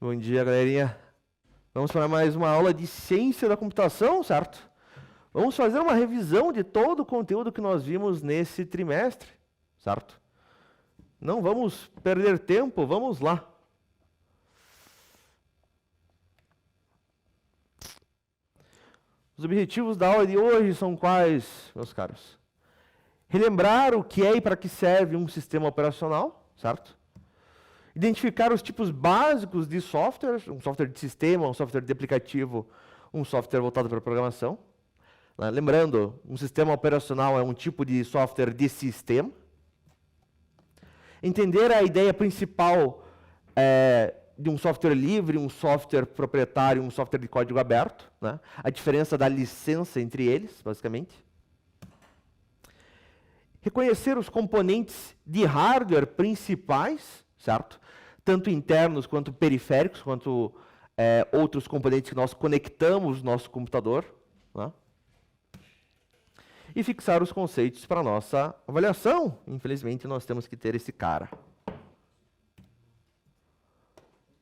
Bom dia, galerinha. Vamos para mais uma aula de ciência da computação, certo? Vamos fazer uma revisão de todo o conteúdo que nós vimos nesse trimestre, certo? Não vamos perder tempo, vamos lá. Os objetivos da aula de hoje são quais, meus caros? Relembrar o que é e para que serve um sistema operacional, certo? Identificar os tipos básicos de software, um software de sistema, um software de aplicativo, um software voltado para programação. Lembrando, um sistema operacional é um tipo de software de sistema. Entender a ideia principal de um software livre, um software proprietário, um software de código aberto, né? A diferença da licença entre eles, basicamente. Reconhecer os componentes de hardware principais, certo? Tanto internos quanto periféricos, quanto outros componentes que nós conectamos no nosso computador, né? E fixar os conceitos para a nossa avaliação. Infelizmente, nós temos que ter esse cara.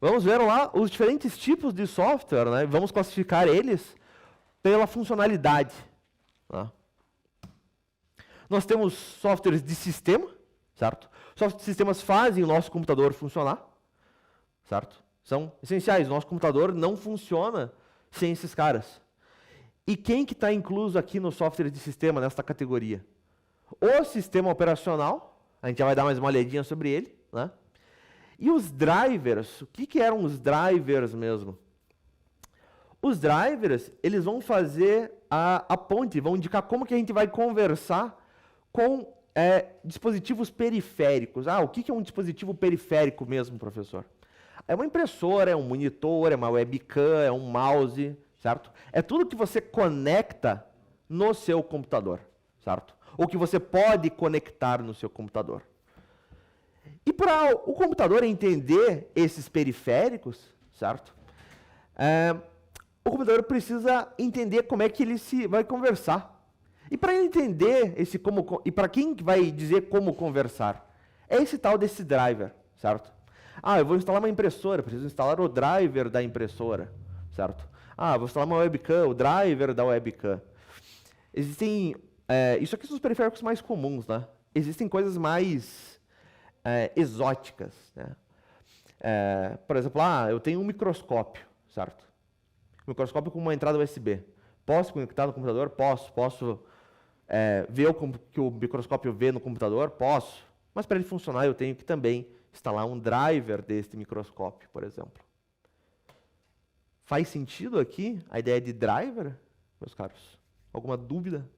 Vamos ver lá os diferentes tipos de software, né? Vamos classificar eles pela funcionalidade, né? Nós temos softwares de sistema, certo? Softwares de sistemas fazem o nosso computador funcionar, certo? São essenciais. O nosso computador não funciona sem esses caras. E quem que está incluso aqui no software de sistema, nesta categoria? O sistema operacional, a gente já vai dar mais uma olhadinha sobre ele, né? E os drivers, o que eram os drivers mesmo? Os drivers, eles vão fazer a ponte, vão indicar como que a gente vai conversar com dispositivos periféricos. O que é um dispositivo periférico mesmo, professor? É uma impressora, é um monitor, é uma webcam, é um mouse, certo? É tudo que você conecta no seu computador, certo? Ou que você pode conectar no seu computador. E para o computador entender esses periféricos, certo? O computador precisa entender como é que ele vai conversar. E para ele entender e para quem vai dizer como conversar? É esse tal desse driver, certo? Eu vou instalar uma impressora, preciso instalar o driver da impressora, certo? Vou instalar uma webcam, o driver da webcam. Existem, isso aqui são os periféricos mais comuns, né? Existem coisas mais exóticas, né? Por exemplo, eu tenho um microscópio, certo? Um microscópio com uma entrada USB. Posso conectar no computador? Posso ver o que o microscópio vê no computador? Posso. Mas para ele funcionar, eu tenho que também instalar um driver deste microscópio, por exemplo. Faz sentido aqui a ideia de driver, meus caros? Alguma dúvida?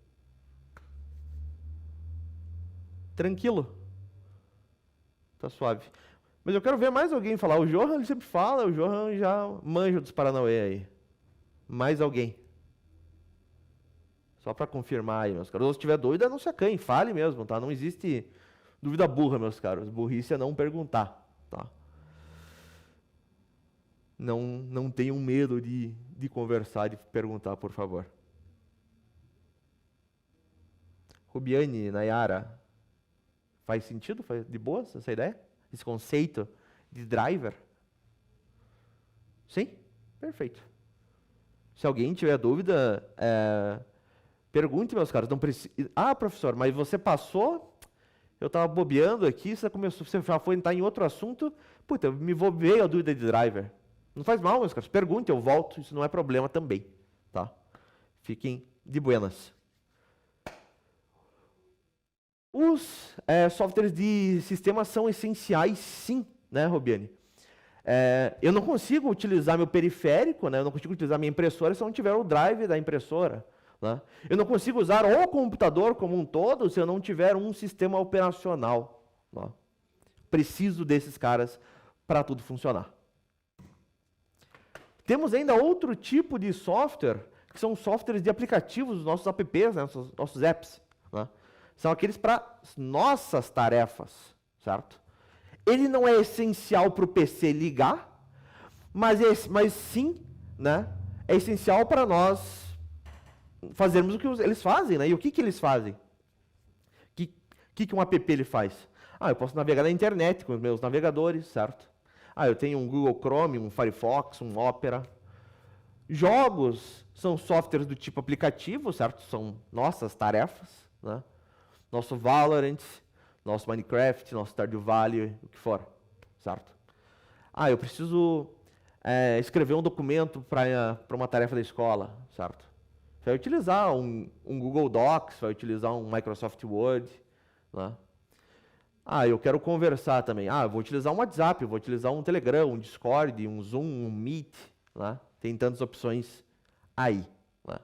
Tranquilo? Tá suave. Mas eu quero ver mais alguém falar. O Johan, ele sempre fala, o Johan já manja dos Paranauê aí. Mais alguém? Só para confirmar aí, meus caros. Se tiver dúvida, não se acanhe, fale mesmo, tá? Não existe dúvida burra, meus caros. Burrice é não perguntar, tá? Não tenham medo de conversar, de perguntar, por favor. Rubiane, Nayara, faz sentido? Faz de boa essa ideia? Esse conceito de driver? Sim? Perfeito. Se alguém tiver dúvida, pergunte, meus caros. Não precisa... professor, mas você passou... Eu estava bobeando aqui, você já foi entrar em outro assunto. Puta, me veio a dúvida de driver. Não faz mal, meus caros. Pergunte, eu volto. Isso não é problema também, tá? Fiquem de buenas. Os softwares de sistema são essenciais, sim, né, Robiane? Eu não consigo utilizar meu periférico, né? Eu não consigo utilizar minha impressora se eu não tiver o drive da impressora, né? Eu não consigo usar o computador como um todo se eu não tiver um sistema operacional, né? Preciso desses caras para tudo funcionar. Temos ainda outro tipo de software, que são softwares de aplicativos, os nossos apps, né? Nossos apps, né? São aqueles para nossas tarefas, certo? Ele não é essencial para o PC ligar, mas sim, né, é essencial para nós fazermos o que eles fazem, né? E o que eles fazem? O que um app ele faz? Eu posso navegar na internet com os meus navegadores, certo? Eu tenho um Google Chrome, um Firefox, um Opera. Jogos são softwares do tipo aplicativo, certo? São nossas tarefas, né? Nosso Valorant, nosso Minecraft, nosso Stardew Valley, o que for, certo? Eu preciso escrever um documento para uma tarefa da escola, certo? Você vai utilizar um Google Docs, vai utilizar um Microsoft Word, né? Eu quero conversar também. Eu vou utilizar um WhatsApp, vou utilizar um Telegram, um Discord, um Zoom, um Meet, né? Tem tantas opções aí, né?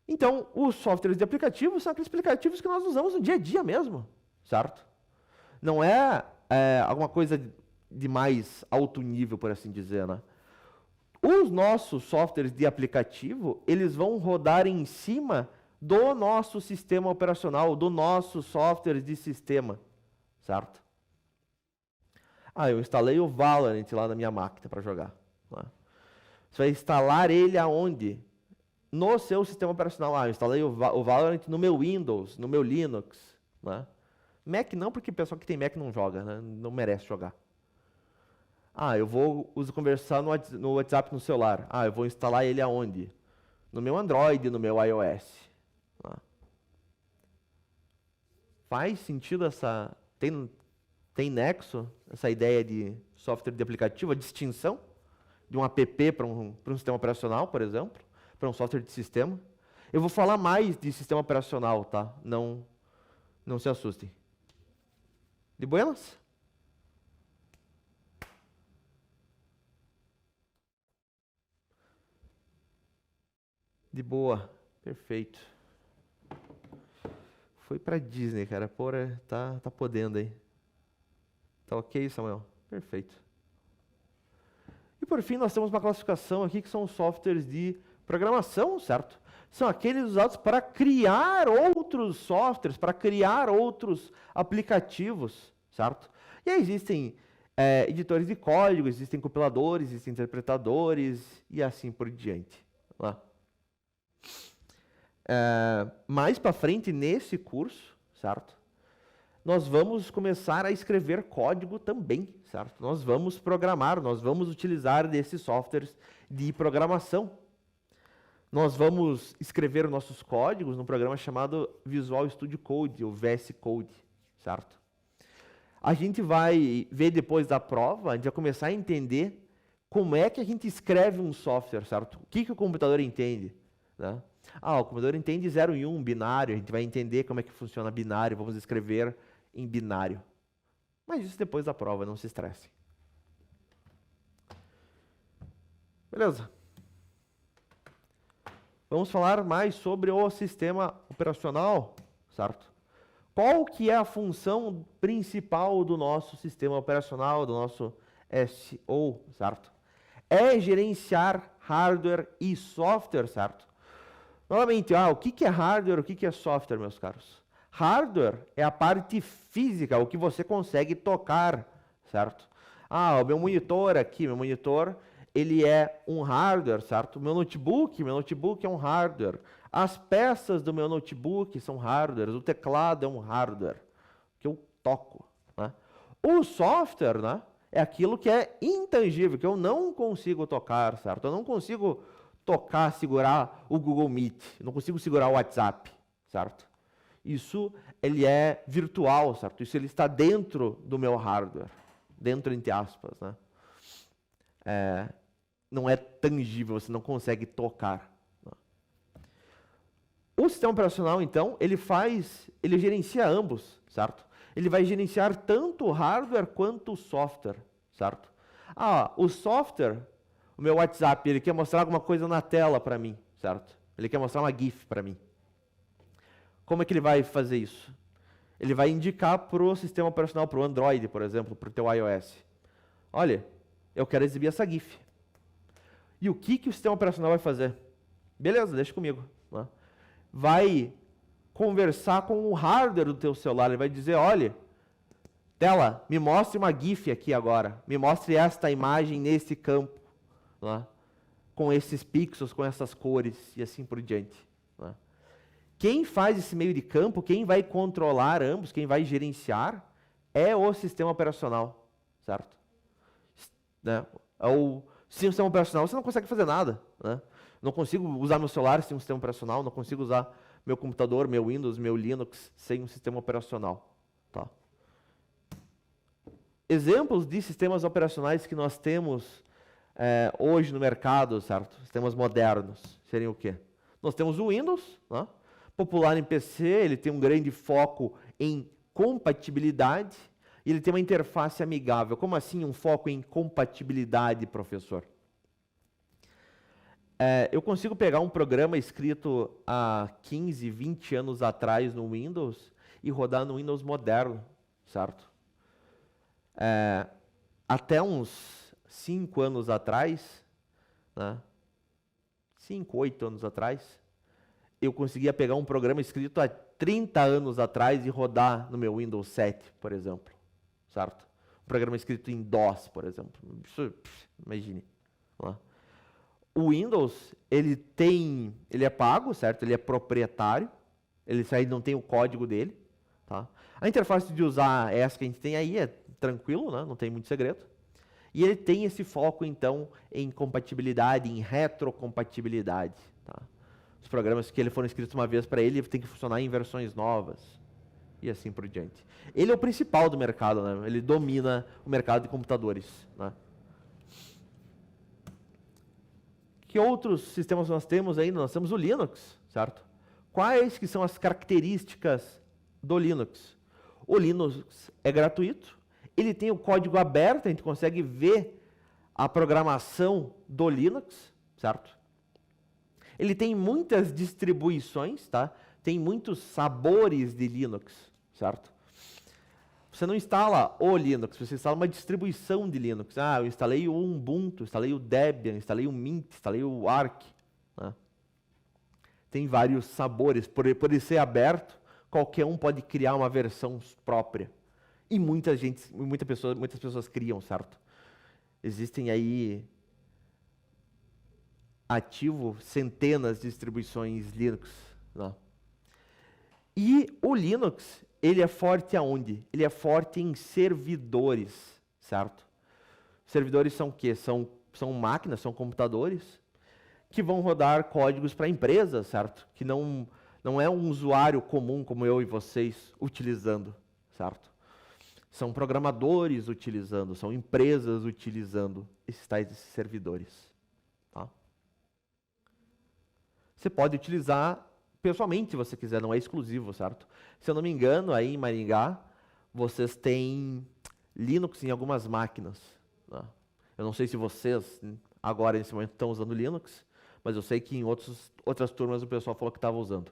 Então, os softwares de aplicativos são aqueles aplicativos que nós usamos no dia a dia mesmo, certo? Não é alguma coisa de mais alto nível, por assim dizer, né? Os nossos softwares de aplicativo, eles vão rodar em cima do nosso sistema operacional, do nosso software de sistema, certo? Eu instalei o Valorant lá na minha máquina para jogar, né? Você vai instalar ele aonde? No seu sistema operacional. Eu instalei o Valorant no meu Windows, no meu Linux, né? Mac não, porque o pessoal que tem Mac não joga, né? Não merece jogar. Eu vou conversar no WhatsApp no celular. Eu vou instalar ele aonde? No meu Android, no meu iOS. Faz sentido essa... Tem nexo, essa ideia de software de aplicativo, a distinção de um app para um sistema operacional, por exemplo, para um software de sistema. Eu vou falar mais de sistema operacional, tá? Não se assustem. De buenas? De boa, perfeito. Foi pra Disney, cara. Porra, tá podendo aí. Tá ok, Samuel? Perfeito. E por fim, nós temos uma classificação aqui que são os softwares de programação, certo? São aqueles usados para criar outros softwares, para criar outros aplicativos, certo? E aí existem editores de código, existem compiladores, existem interpretadores e assim por diante. Lá. Mais para frente nesse curso, certo? Nós vamos começar a escrever código também, certo? Nós vamos programar, nós vamos utilizar desses softwares de programação. Nós vamos escrever nossos códigos num programa chamado Visual Studio Code, ou VS Code, certo? A gente vai ver depois da prova, a gente vai começar a entender como é que a gente escreve um software, certo? O que o computador entende, né? O computador entende 0 e 1, binário, a gente vai entender como é que funciona binário, vamos escrever em binário. Mas isso depois da prova, não se estresse. Beleza? Vamos falar mais sobre o sistema operacional, certo? Qual que é a função principal do nosso sistema operacional, do nosso SO, certo? É gerenciar hardware e software, certo? Novamente, o que é hardware, o que é software, meus caros? Hardware é a parte física, o que você consegue tocar, certo? O meu monitor aqui, ele é um hardware, certo? Meu notebook é um hardware. As peças do meu notebook são hardwares, o teclado é um hardware que eu toco, né? O software, né, é aquilo que é intangível, que eu não consigo tocar, certo? Eu não consigo tocar, segurar o Google Meet, eu não consigo segurar o WhatsApp, certo? Isso, ele é virtual, certo? Isso ele está dentro do meu hardware, dentro entre aspas, né? Não é tangível, você não consegue tocar. O sistema operacional, então, ele gerencia ambos, certo? Ele vai gerenciar tanto o hardware quanto o software, certo? O software, o meu WhatsApp, ele quer mostrar alguma coisa na tela para mim, certo? Ele quer mostrar uma GIF para mim. Como é que ele vai fazer isso? Ele vai indicar para o sistema operacional, para o Android, por exemplo, para o teu iOS. Olha, eu quero exibir essa GIF. E o que o sistema operacional vai fazer? Beleza, deixa comigo, né? Vai conversar com o hardware do teu celular, ele vai dizer, olha, tela, me mostre uma GIF aqui agora, me mostre esta imagem nesse campo, né? Com esses pixels, com essas cores e assim por diante, né? Quem faz esse meio de campo, quem vai controlar ambos, quem vai gerenciar, é o sistema operacional, certo? né? Sem o sistema operacional você não consegue fazer nada, né? Não consigo usar meu celular sem um sistema operacional, não consigo usar meu computador, meu Windows, meu Linux sem um sistema operacional. Tá? Exemplos de sistemas operacionais que nós temos hoje no mercado, certo? Sistemas modernos, seriam o quê? Nós temos o Windows, né? Popular em PC, ele tem um grande foco em compatibilidade e ele tem uma interface amigável. Como assim um foco em compatibilidade, professor? Eu consigo pegar um programa escrito há 15, 20 anos atrás no Windows e rodar no Windows moderno, certo? Até uns 5 anos atrás, né? 5, 8 anos atrás, eu conseguia pegar um programa escrito há 30 anos atrás e rodar no meu Windows 7, por exemplo, certo? Um programa escrito em DOS, por exemplo. Isso, imagine. Lá. O Windows, ele é pago, certo? Ele é proprietário, ele não tem o código dele, tá? A interface de usar essa que a gente tem aí é tranquilo, né? Não tem muito segredo. E ele tem esse foco, então, em compatibilidade, em retrocompatibilidade, tá? Os programas que foram escritos uma vez para ele tem que funcionar em versões novas e assim por diante. Ele é o principal do mercado, né? Ele domina o mercado de computadores, né? Que outros sistemas nós temos ainda? Nós temos o Linux, certo? Quais que são as características do Linux? O Linux é gratuito, ele tem o código aberto, a gente consegue ver a programação do Linux, certo? Ele tem muitas distribuições, tá? Tem muitos sabores de Linux, certo? Você não instala o Linux, você instala uma distribuição de Linux. Ah, eu instalei o Ubuntu, instalei o Debian, instalei o Mint, instalei o Arch. Né? Tem vários sabores. Por ele ser aberto, qualquer um pode criar uma versão própria. E muitas pessoas criam, certo? Existem aí ativo centenas de distribuições Linux. Né? E o Linux, ele é forte aonde? Ele é forte em servidores, certo? Servidores são o quê? São máquinas, são computadores que vão rodar códigos para empresas, certo? Que não é um usuário comum como eu e vocês utilizando, certo? São programadores utilizando, são empresas utilizando esses servidores. Tá? Você pode utilizar pessoalmente, se você quiser, não é exclusivo, certo? Se eu não me engano, aí em Maringá, vocês têm Linux em algumas máquinas. Né? Eu não sei se vocês, agora, nesse momento, estão usando Linux, mas eu sei que em outras turmas o pessoal falou que estava usando.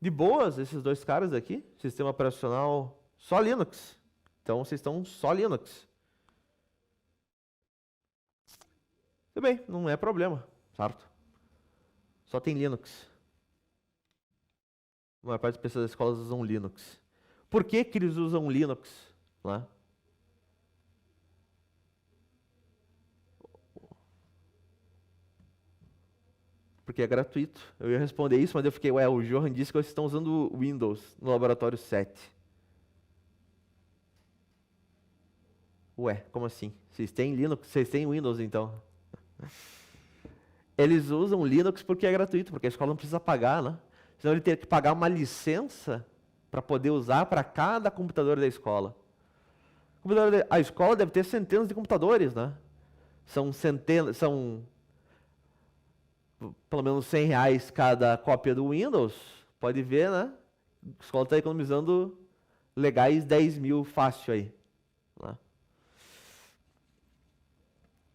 De boas, esses dois caras aqui, sistema operacional só Linux. Então, vocês estão só Linux. Tudo bem, não é problema, certo? Só tem Linux. A maior parte das pessoas das escolas usam Linux. Por que eles usam Linux? Né? Porque é gratuito. Eu ia responder isso, mas eu fiquei, o Johan disse que vocês estão usando Windows no laboratório 7. Ué, como assim? Vocês têm Linux? Vocês têm Windows, então? Eles usam Linux porque é gratuito, porque a escola não precisa pagar, né? Senão ele teria que pagar uma licença para poder usar para cada computador da escola. A escola deve ter centenas de computadores, né? São pelo menos R$100 cada cópia do Windows. Pode ver, né? A escola está economizando legais 10 mil fácil aí. Né?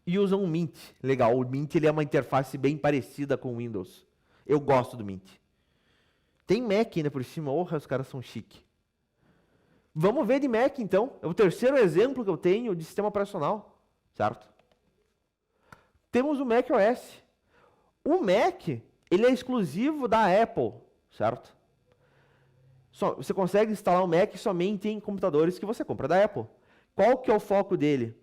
E usam o Mint. Legal, o Mint ele é uma interface bem parecida com o Windows. Eu gosto do Mint. Tem Mac ainda por cima. Os caras são chique. Vamos ver de Mac, então. É o terceiro exemplo que eu tenho de sistema operacional. Certo? Temos o Mac OS. O Mac, ele é exclusivo da Apple. Certo? Você consegue instalar o Mac somente em computadores que você compra da Apple. Qual que é o foco dele?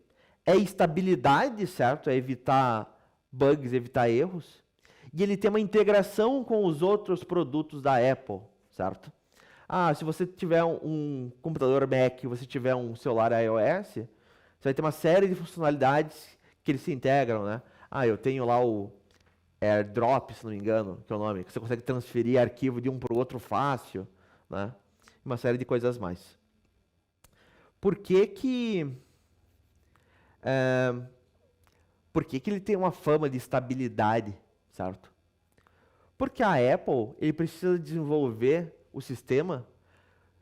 É estabilidade, certo? É evitar bugs, evitar erros. E ele tem uma integração com os outros produtos da Apple, certo? Se você tiver um computador Mac, você tiver um celular iOS, Você vai ter uma série de funcionalidades que eles se integram, né? Eu tenho lá o AirDrop, se não me engano, que é o nome, que você consegue transferir arquivo de um para o outro fácil, né? Uma série de coisas mais. Por que que ele tem uma fama de estabilidade, certo? Porque a Apple, ele precisa desenvolver o sistema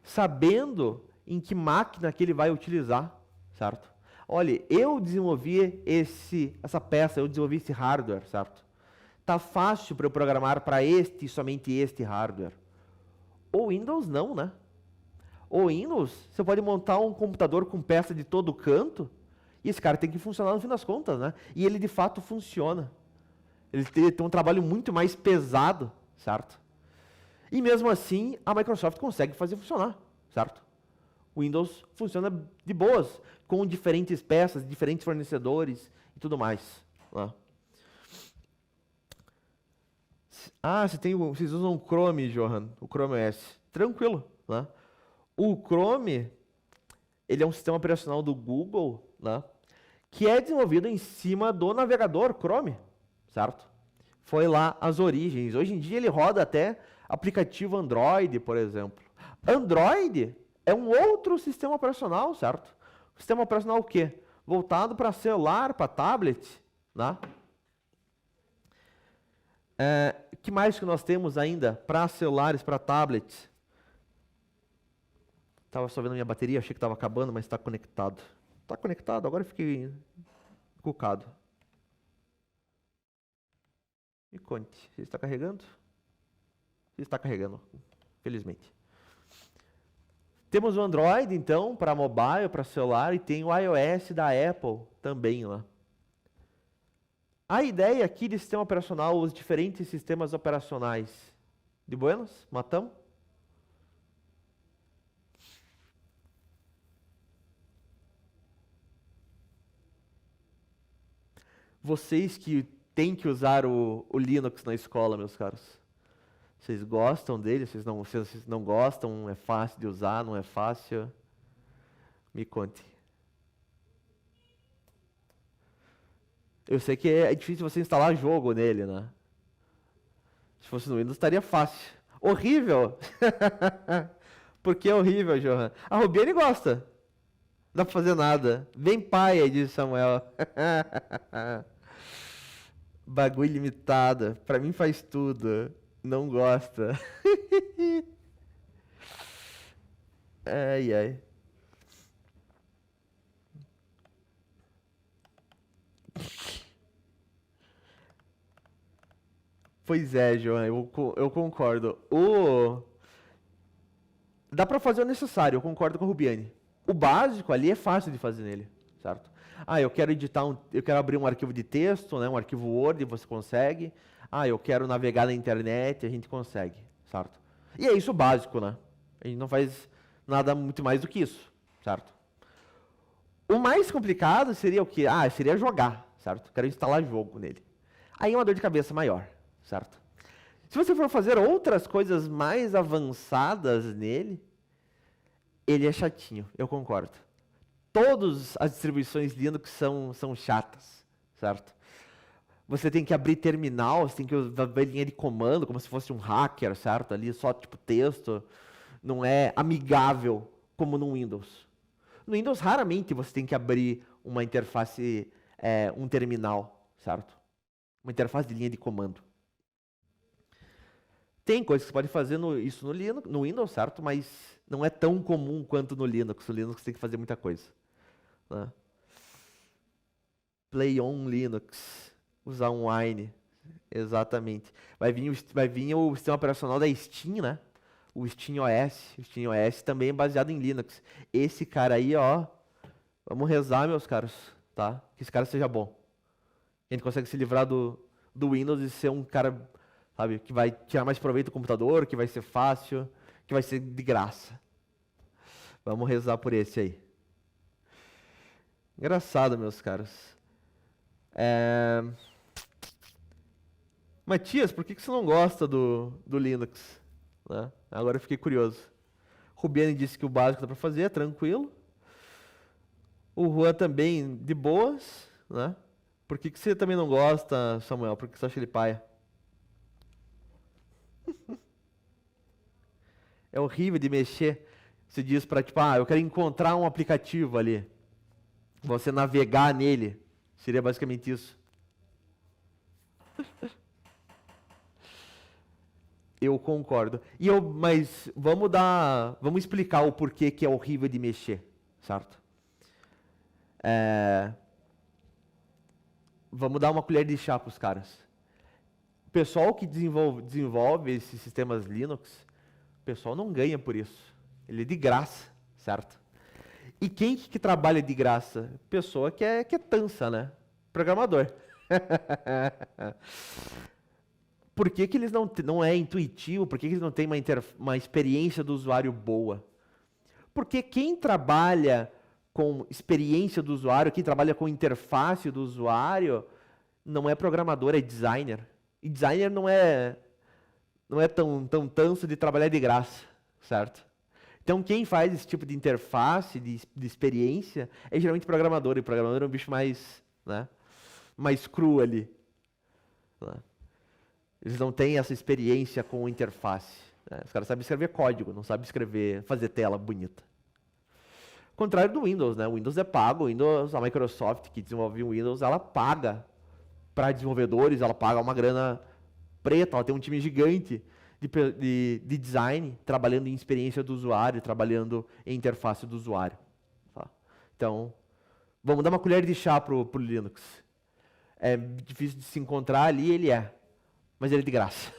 sabendo em que máquina que ele vai utilizar, certo? Olha, eu desenvolvi essa peça, eu desenvolvi esse hardware, certo? Tá fácil para eu programar para este e somente este hardware. O Windows não, né? O Windows, você pode montar um computador com peça de todo canto e esse cara tem que funcionar no fim das contas, né? E ele de fato funciona. Ele tem um trabalho muito mais pesado, certo? E mesmo assim, a Microsoft consegue fazer funcionar, certo? O Windows funciona de boas, com diferentes peças, diferentes fornecedores e tudo mais, né? Vocês usam o Chrome, Johan, o Chrome OS. Tranquilo, né? O Chrome, ele é um sistema operacional do Google, né? Que é desenvolvido em cima do navegador Chrome, certo? Foi lá as origens. Hoje em dia ele roda até aplicativo Android, por exemplo. Android é um outro sistema operacional, certo? Sistema operacional o quê? Voltado para celular, para tablet, né? Que mais que nós temos ainda para celulares, para tablets? Estava só vendo minha bateria, achei que estava acabando, mas está conectado. Está conectado, agora eu fiquei cucado. Me conte, você está carregando? Você está carregando, felizmente. Temos o Android, então, para mobile, para celular, e tem o iOS da Apple também lá. A ideia aqui de sistema operacional, os diferentes sistemas operacionais. De buenas? Matão? Vocês que têm que usar o Linux na escola, meus caros. Vocês gostam dele? Vocês não gostam? É fácil de usar? Não é fácil? Me conte. Eu sei que é difícil você instalar jogo nele, né? Se fosse no Windows, estaria fácil. Horrível! Por que horrível, Johan? A Rubiane gosta. Não dá pra fazer nada. Bem paia, diz Samuel. Bagulho limitado. Pra mim faz tudo. Não gosta. Ai, ai. Pois é, João, eu concordo. Dá pra fazer o necessário, eu concordo com a Rubiane. O básico ali é fácil de fazer nele, certo? Eu quero eu quero abrir um arquivo de texto, né, um arquivo Word, você consegue. Eu quero navegar na internet, a gente consegue, certo? E é isso o básico, né? A gente não faz nada muito mais do que isso, certo? O mais complicado seria o quê? Seria jogar, certo? Quero instalar jogo nele. Aí é uma dor de cabeça maior, certo? Se você for fazer outras coisas mais avançadas nele, ele é chatinho, eu concordo. Todas as distribuições Linux são chatas, certo? Você tem que abrir terminal, você tem que usar linha de comando, como se fosse um hacker, certo? Ali só tipo texto, não é amigável como no Windows. No Windows, raramente você tem que abrir uma interface, um terminal, certo? Uma interface de linha de comando. Tem coisas que você pode fazer isso no Windows, certo? Mas não é tão comum quanto no Linux. No Linux você tem que fazer muita coisa, né? Play on Linux. Usar um Wine. Exatamente. Vai vir o sistema operacional da Steam, né? O Steam OS. O Steam OS também é baseado em Linux. Esse cara aí, ó. Vamos rezar, meus caros, tá? Que esse cara seja bom. A gente consegue se livrar do Windows e ser um cara, sabe, que vai tirar mais proveito do computador, que vai ser fácil, que vai ser de graça. Vamos rezar por esse aí. Engraçado, meus caros. Matias, por que você não gosta do Linux? Né? Agora eu fiquei curioso. Rubiane disse que o básico dá para fazer, é tranquilo. O Juan também de boas, né? Por que você também não gosta, Samuel? Por que você acha ele paia? É horrível de mexer. Você diz para, tipo, eu quero encontrar um aplicativo ali. Você navegar nele. Seria basicamente isso. Eu concordo. Mas vamos explicar o porquê que é horrível de mexer, certo? Vamos dar uma colher de chá para os caras. O pessoal que desenvolve esses sistemas Linux, o pessoal não ganha por isso. Ele é de graça, certo? E quem que trabalha de graça? Pessoa que é tansa, né? Programador. Por que que eles não é intuitivo? Por que que eles não têm uma experiência do usuário boa? Porque quem trabalha com experiência do usuário, quem trabalha com interface do usuário, não é programador, é designer. E designer não é tão tanso de trabalhar de graça, certo? Então, quem faz esse tipo de interface, de experiência, é geralmente programador. E programador é um bicho mais, né, mais cru ali. Né? Eles não têm essa experiência com interface. Né? Os caras sabem escrever código, não sabem fazer tela bonita. Contrário do Windows, né? O Windows é pago. A Microsoft, que desenvolve o Windows, ela paga para desenvolvedores, ela paga uma grana preta, ela tem um time gigante de design, trabalhando em experiência do usuário, trabalhando em interface do usuário. Tá? Então, vamos dar uma colher de chá pro Linux. É difícil de se encontrar ali, ele mas ele é de graça.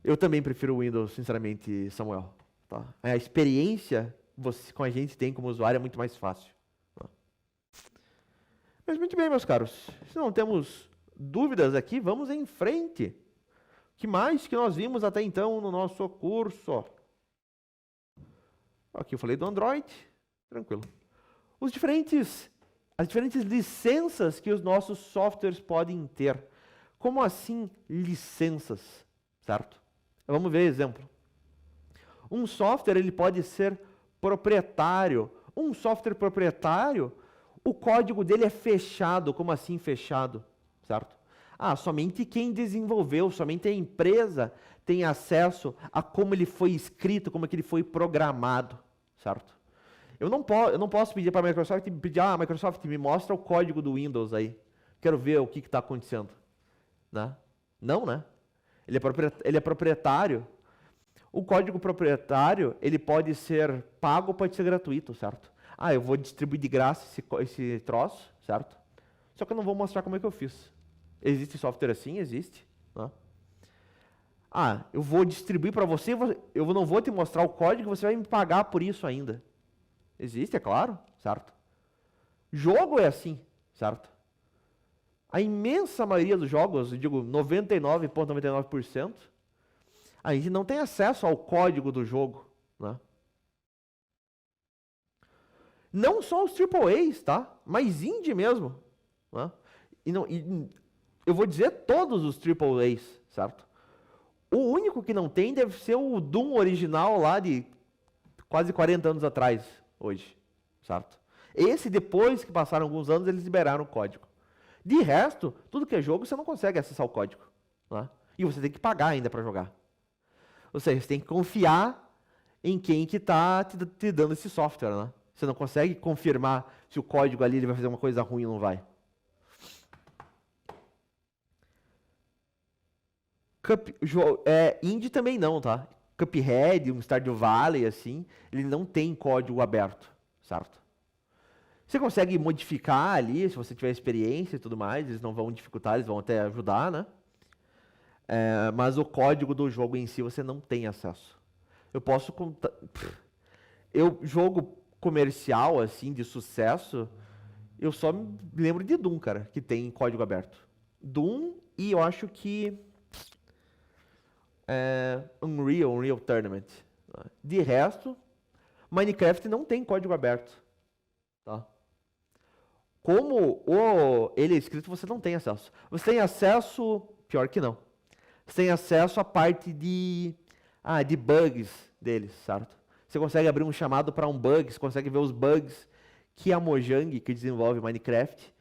Eu também prefiro o Windows, sinceramente, Samuel. Tá? A experiência com a gente tem como usuário é muito mais fácil. Tá? Mas muito bem, meus caros. Se não temos dúvidas aqui, vamos em frente. O que mais que nós vimos até então no nosso curso? Aqui eu falei do Android. Tranquilo. As diferentes licenças que os nossos softwares podem ter. Como assim licenças? Certo? Vamos ver exemplo. Um software ele pode ser proprietário. Um software proprietário, o código dele é fechado. Como assim fechado? Certo? Somente quem desenvolveu, somente a empresa tem acesso a como ele foi escrito, como é que ele foi programado, certo? Eu não posso pedir para a Microsoft, Microsoft, me mostra o código do Windows aí. Quero ver o que está acontecendo. Né? Não, né? Ele é proprietário. O código proprietário, ele pode ser pago ou pode ser gratuito, certo? Eu vou distribuir de graça esse troço, certo? Só que eu não vou mostrar como é que eu fiz. Existe software assim? Existe. Né? Eu vou distribuir para você, eu não vou te mostrar o código, você vai me pagar por isso ainda. Existe, é claro, certo? Jogo é assim, certo? A imensa maioria dos jogos, eu digo 99,99%, a gente não tem acesso ao código do jogo. Né? Não só os AAAs, tá? Mas indie mesmo. Né? Eu vou dizer todos os AAAs, certo? O único que não tem deve ser o Doom original lá de quase 40 anos atrás, hoje, certo? Esse, depois que passaram alguns anos, eles liberaram o código. De resto, tudo que é jogo, você não consegue acessar o código. Né? E você tem que pagar ainda para jogar. Ou seja, você tem que confiar em quem que está te dando esse software. Né? Você não consegue confirmar se o código ali ele vai fazer uma coisa ruim ou não vai. Indie também não, tá? Cuphead, um Stardew Valley, assim, ele não tem código aberto, certo? Você consegue modificar ali, se você tiver experiência e tudo mais, eles não vão dificultar, eles vão até ajudar, né? Mas o código do jogo em si você não tem acesso. Eu posso contar... jogo comercial, assim, de sucesso, eu só me lembro de Doom, cara, que tem código aberto. Doom e eu acho que... Unreal Tournament. De resto, Minecraft não tem código aberto. Tá? Como ele é escrito, você não tem acesso. Você tem acesso, pior que não. Você tem acesso à parte de bugs deles, certo? Você consegue abrir um chamado para um bug, você consegue ver os bugs que a Mojang, que desenvolve Minecraft,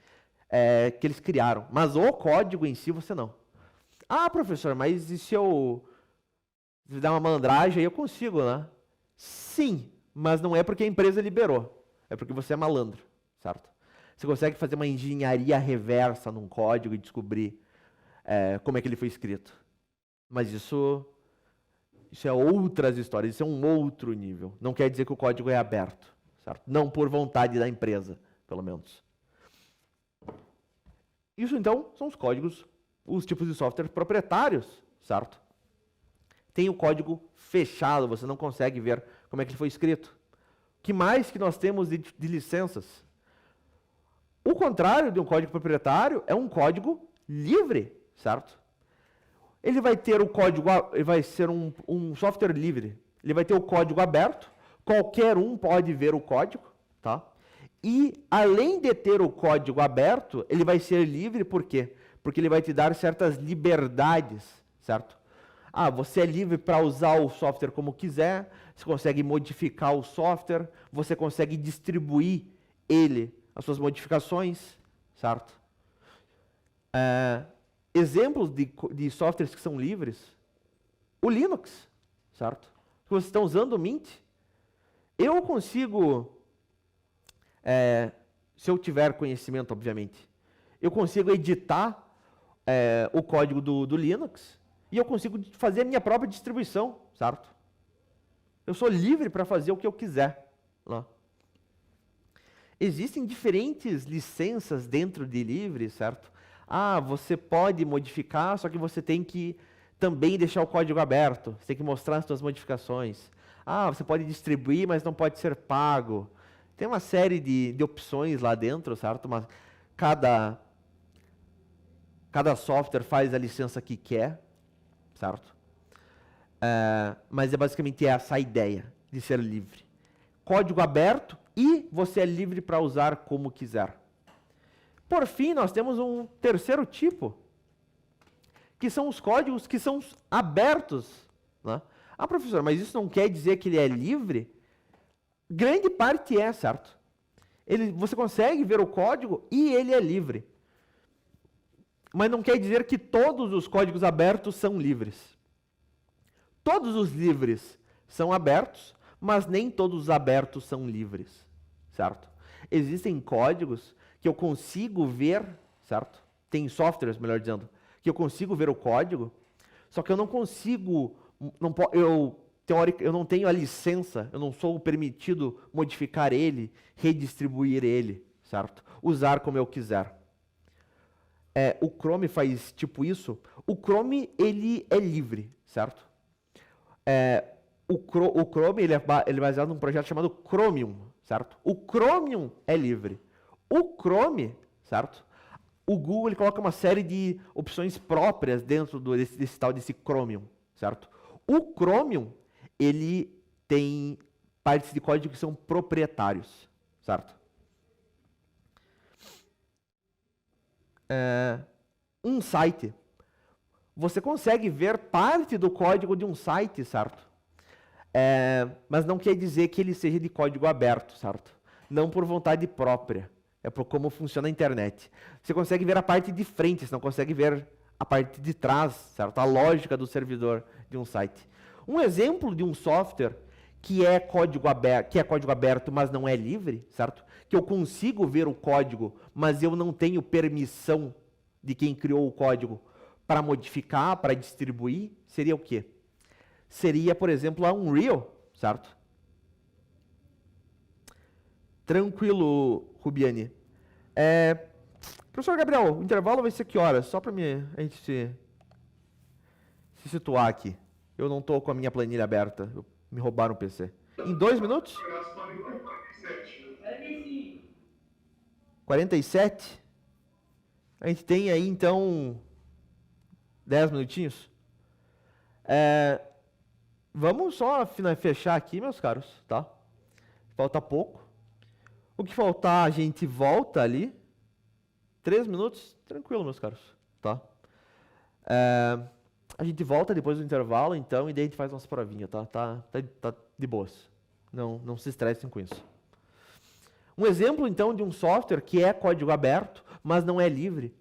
que eles criaram. Mas o código em si, você não. Ah, professor, mas e se eu dar uma malandragem aí eu consigo, né? Sim, mas não é porque a empresa liberou. É porque você é malandro, certo? Você consegue fazer uma engenharia reversa num código e descobrir como é que ele foi escrito. Mas isso é outras histórias, isso é um outro nível. Não quer dizer que o código é aberto, certo? Não por vontade da empresa, pelo menos. Isso, então, são os códigos, os tipos de software proprietários, certo? Tem o código fechado, você não consegue ver como é que ele foi escrito. O que mais que nós temos de licenças? O contrário de um código proprietário é um código livre, certo? Ele vai ter o código, ele vai ser um software livre. Ele vai ter o código aberto, qualquer um pode ver o código, tá? E além de ter o código aberto, ele vai ser livre por quê? Porque ele vai te dar certas liberdades, certo? Ah, você é livre para usar o software como quiser, você consegue modificar o software, você consegue distribuir ele, as suas modificações, certo? Exemplos de softwares que são livres, o Linux, certo? Que vocês estão usando o Mint, eu consigo, se eu tiver conhecimento, obviamente, eu consigo editar o código do Linux e eu consigo fazer a minha própria distribuição, certo? Eu sou livre para fazer o que eu quiser lá. Existem diferentes licenças dentro de livre, certo? Ah, você pode modificar, só que você tem que também deixar o código aberto. Você tem que mostrar as suas modificações. Ah, você pode distribuir, mas não pode ser pago. Tem uma série de opções lá dentro, certo? Mas cada software faz a licença que quer, certo? Mas é basicamente essa a ideia de ser livre. Código aberto e você é livre para usar como quiser. Por fim, nós temos um terceiro tipo, que são os códigos que são abertos, né? Ah, professor, mas isso não quer dizer que ele é livre? Grande parte é, certo? Você consegue ver o código e ele é livre. Mas não quer dizer que todos os códigos abertos são livres. Todos os livres são abertos, mas nem todos os abertos são livres, certo? Existem códigos que eu consigo ver, certo? Tem softwares, melhor dizendo, que eu consigo ver o código, só que eu não consigo, eu não tenho a licença, eu não sou permitido modificar ele, redistribuir ele, certo? Usar como eu quiser. O Chrome faz tipo isso. O Chrome, ele é livre, certo? O Chrome, ele é baseado num projeto chamado Chromium, certo? O Chromium é livre. O Chrome, certo? O Google ele coloca uma série de opções próprias dentro desse tal desse Chromium, certo? O Chromium, ele tem partes de código que são proprietários, certo? Um site. Você consegue ver parte do código de um site, certo? Mas não quer dizer que ele seja de código aberto, certo? Não por vontade própria. É por como funciona a internet. Você consegue ver a parte de frente, você não consegue ver a parte de trás, certo? A lógica do servidor de um site. Um exemplo de um software que é código aberto, mas não é livre, certo? Que eu consigo ver o código, mas eu não tenho permissão de quem criou o código para modificar, para distribuir, seria o quê? Seria, por exemplo, a Unreal, certo? Tranquilo, Rubiani. Professor Gabriel, o intervalo vai ser que horas? Só para a gente se situar aqui. Eu não estou com a minha planilha aberta. Me roubaram o PC. Em 2 minutos? 47? A gente tem aí, então, 10 minutinhos. Vamos só fechar aqui, meus caros, tá? Falta pouco. O que faltar, a gente volta ali. 3 minutos, tranquilo, meus caros, tá? A gente volta depois do intervalo, então, e daí a gente faz umas provinhas, tá? Tá de boas. Não se estressem com isso. Um exemplo, então, de um software que é código aberto, mas não é livre,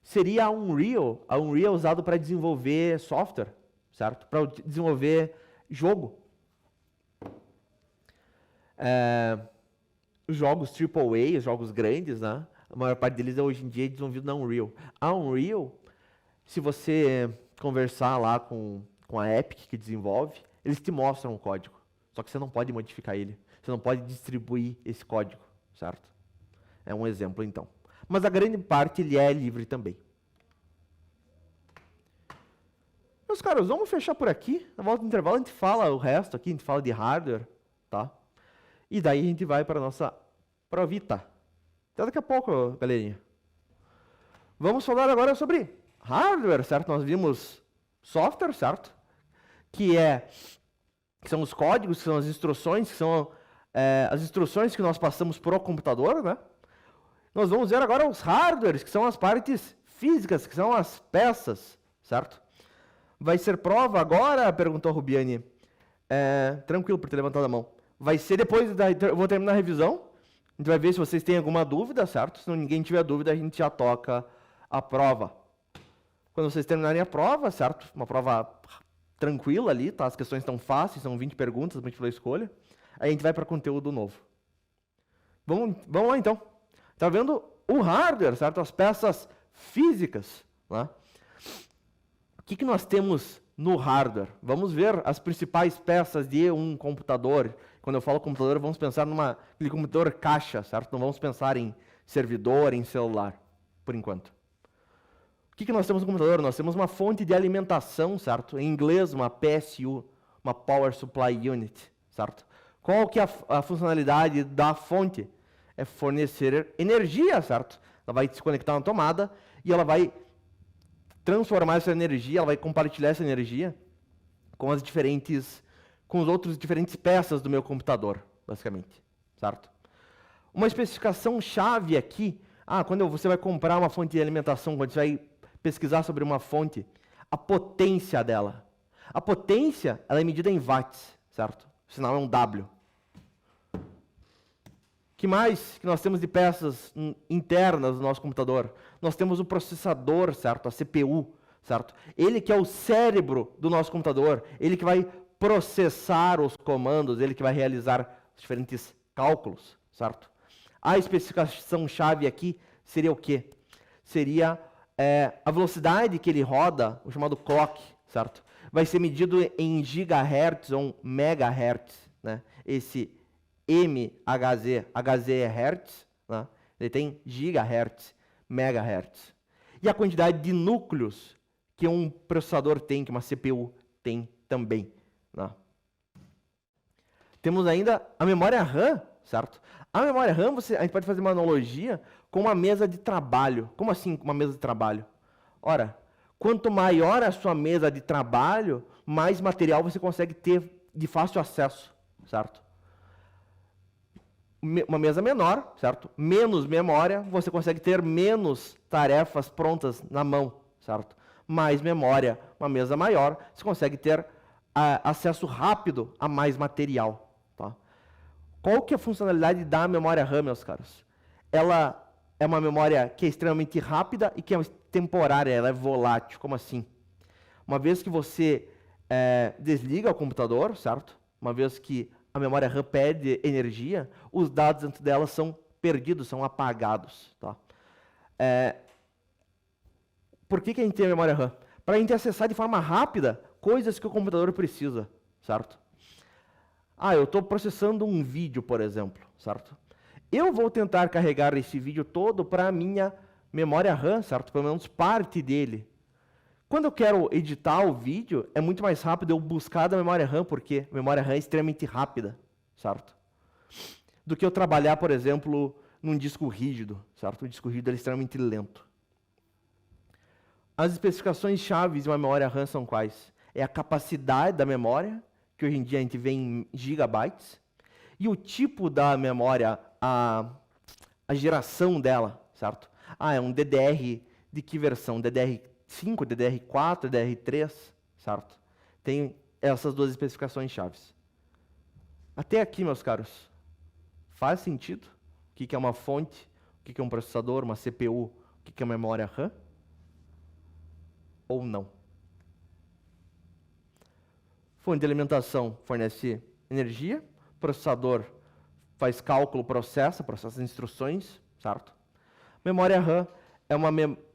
seria a Unreal. A Unreal é usado para desenvolver software, certo? Para desenvolver jogo. Os jogos AAA, os jogos grandes, né? A maior parte deles hoje em dia é desenvolvido na Unreal. A Unreal, se você conversar lá com a Epic que desenvolve, eles te mostram o código. Só que você não pode modificar ele. Você não pode distribuir esse código, certo? É um exemplo, então. Mas a grande parte ele é livre também. Meus caros, vamos fechar por aqui. Na volta do intervalo a gente fala o resto aqui, a gente fala de hardware, tá? E daí a gente vai para a nossa provita. Até daqui a pouco, galerinha. Vamos falar agora sobre hardware, certo? Nós vimos software, certo? Que são os códigos, que são as instruções, que são as instruções que nós passamos para o computador, né? Nós vamos ver agora os hardwares, que são as partes físicas, que são as peças, certo? Vai ser prova agora? Perguntou a Rubiane. Tranquilo por ter levantado a mão. Vai ser depois, eu vou terminar a revisão. A gente vai ver se vocês têm alguma dúvida, certo? Se ninguém tiver dúvida, a gente já toca a prova. Quando vocês terminarem a prova, certo? Uma prova tranquila ali, tá? As questões estão fáceis, são 20 perguntas, múltipla escolha. Aí a gente vai para conteúdo novo. Vamos lá, então. Tá vendo o hardware, certo? As peças físicas, né? O que nós temos no hardware? Vamos ver as principais peças de um computador. Quando eu falo computador, vamos pensar naquele computador caixa, certo? Não vamos pensar em servidor, em celular, por enquanto. O que nós temos no computador? Nós temos uma fonte de alimentação, certo? Em inglês, uma PSU, uma Power Supply Unit, certo? Qual que é a funcionalidade da fonte? É fornecer energia, certo? Ela vai se conectar na tomada e ela vai transformar essa energia, ela vai compartilhar essa energia com as outras diferentes peças do meu computador, basicamente, certo? Uma especificação chave aqui, quando você vai comprar uma fonte de alimentação, quando você vai pesquisar sobre uma fonte, a potência dela. A potência, ela é medida em watts, certo? O sinal é um W. O que mais que nós temos de peças internas do nosso computador? Nós temos o processador, certo? A CPU, certo? Ele que é o cérebro do nosso computador, ele que vai processar os comandos, ele que vai realizar os diferentes cálculos, certo? A especificação-chave aqui seria o quê? Seria a velocidade que ele roda, o chamado clock, certo? Vai ser medido em gigahertz ou megahertz, né? Esse MHz, HZ é hertz, né? Ele tem gigahertz, megahertz. E a quantidade de núcleos que um processador tem, que uma CPU tem também, né? Temos ainda a memória RAM, certo? A memória RAM, a gente pode fazer uma analogia com uma mesa de trabalho. Como assim uma mesa de trabalho? Ora, quanto maior a sua mesa de trabalho, mais material você consegue ter de fácil acesso, certo? Uma mesa menor, certo? Menos memória, você consegue ter menos tarefas prontas na mão, certo? Mais memória, uma mesa maior, você consegue ter acesso rápido a mais material, tá? Qual que é a funcionalidade da memória RAM, meus caros? Ela é uma memória que é extremamente rápida e que é temporária, ela é volátil. Como assim? Uma vez que você desliga o computador, certo? Uma vez que a memória RAM perde energia, os dados dentro dela são perdidos, são apagados, tá? Por que a gente tem a memória RAM? Para a gente acessar de forma rápida coisas que o computador precisa, certo? Eu estou processando um vídeo, por exemplo, certo? Eu vou tentar carregar esse vídeo todo para a minha memória RAM, certo? Pelo menos parte dele. Quando eu quero editar o vídeo, é muito mais rápido eu buscar da memória RAM, porque a memória RAM é extremamente rápida, certo? Do que eu trabalhar, por exemplo, num disco rígido, certo? O disco rígido é extremamente lento. As especificações chaves de uma memória RAM são quais? É a capacidade da memória, que hoje em dia a gente vê em gigabytes, e o tipo da memória, a geração dela, certo? É um DDR de que versão? DDR5, DDR4, DDR3, certo? Tem essas duas especificações chaves. Até aqui, meus caros, faz sentido? O que é uma fonte? O que é um processador, uma CPU? O que é memória RAM? Ou não? Fonte de alimentação fornece energia, processador faz cálculo, processa as instruções, certo? Memória RAM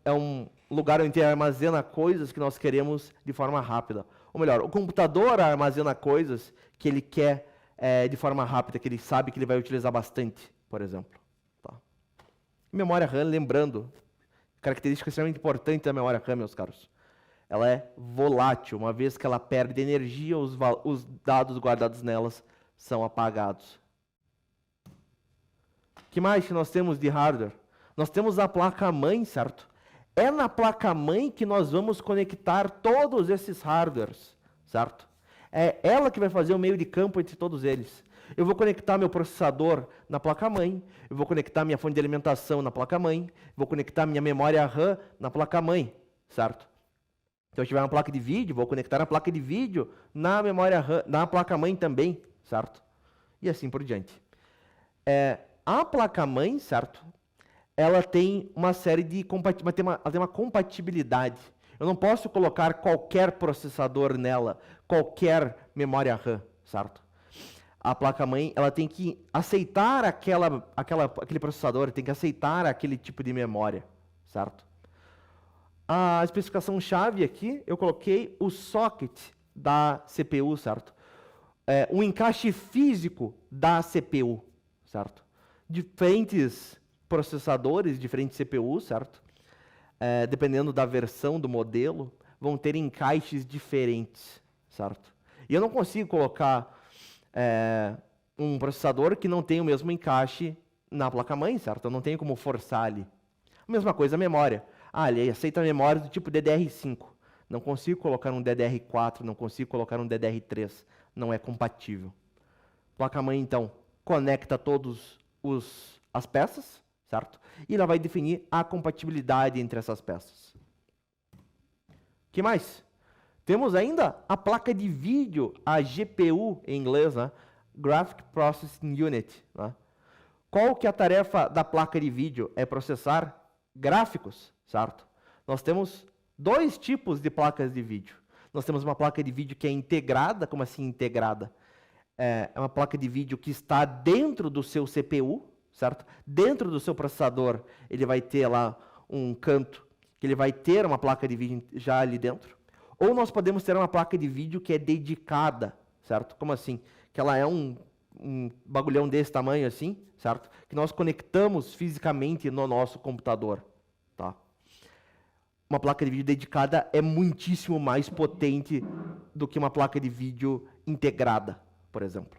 é um lugar onde armazena coisas que nós queremos de forma rápida. Ou melhor, o computador armazena coisas que ele quer de forma rápida, que ele sabe que ele vai utilizar bastante, por exemplo. Tá. Memória RAM, lembrando, característica extremamente importante da memória RAM, meus caros. Ela é volátil, uma vez que ela perde energia, os dados guardados nelas são apagados. O que mais que nós temos de hardware? Nós temos a placa-mãe, certo? É na placa-mãe que nós vamos conectar todos esses hardwares, certo? É ela que vai fazer o meio de campo entre todos eles. Eu vou conectar meu processador na placa-mãe, eu vou conectar minha fonte de alimentação na placa-mãe, vou conectar minha memória RAM na placa-mãe, certo? Se eu tiver uma placa de vídeo, vou conectar a placa de vídeo na memória RAM, na placa-mãe também, certo? E assim por diante. A placa-mãe, certo? Ela tem uma série de ela tem uma compatibilidade. Eu não posso colocar qualquer processador nela, qualquer memória RAM, certo? A placa-mãe, ela tem que aceitar aquele processador, tem que aceitar aquele tipo de memória, certo? A especificação-chave aqui, eu coloquei o socket da CPU, certo? O encaixe físico da CPU, certo? Diferentes processadores, diferentes CPUs, certo? Dependendo da versão do modelo, vão ter encaixes diferentes, certo? E eu não consigo colocar um processador que não tem o mesmo encaixe na placa-mãe, certo? Eu não tenho como forçar ali. A mesma coisa a memória. Ele aceita memória do tipo DDR5. Não consigo colocar um DDR4, não consigo colocar um DDR3. Não é compatível. Placa-mãe, então, conecta todas as peças, certo? E ela vai definir a compatibilidade entre essas peças. O que mais? Temos ainda a placa de vídeo, a GPU em inglês, né? Graphic Processing Unit. Né? Qual que é a tarefa da placa de vídeo? É processar gráficos, certo? Nós temos dois tipos de placas de vídeo. Nós temos uma placa de vídeo que é integrada. Como assim integrada? É uma placa de vídeo que está dentro do seu CPU, certo? Dentro do seu processador, ele vai ter lá um canto que ele vai ter uma placa de vídeo já ali dentro. Ou nós podemos ter uma placa de vídeo que é dedicada, certo? Como assim? Que ela é um bagulhão desse tamanho assim, certo? Que nós conectamos fisicamente no nosso computador, tá? Uma placa de vídeo dedicada é muitíssimo mais potente do que uma placa de vídeo integrada, por exemplo.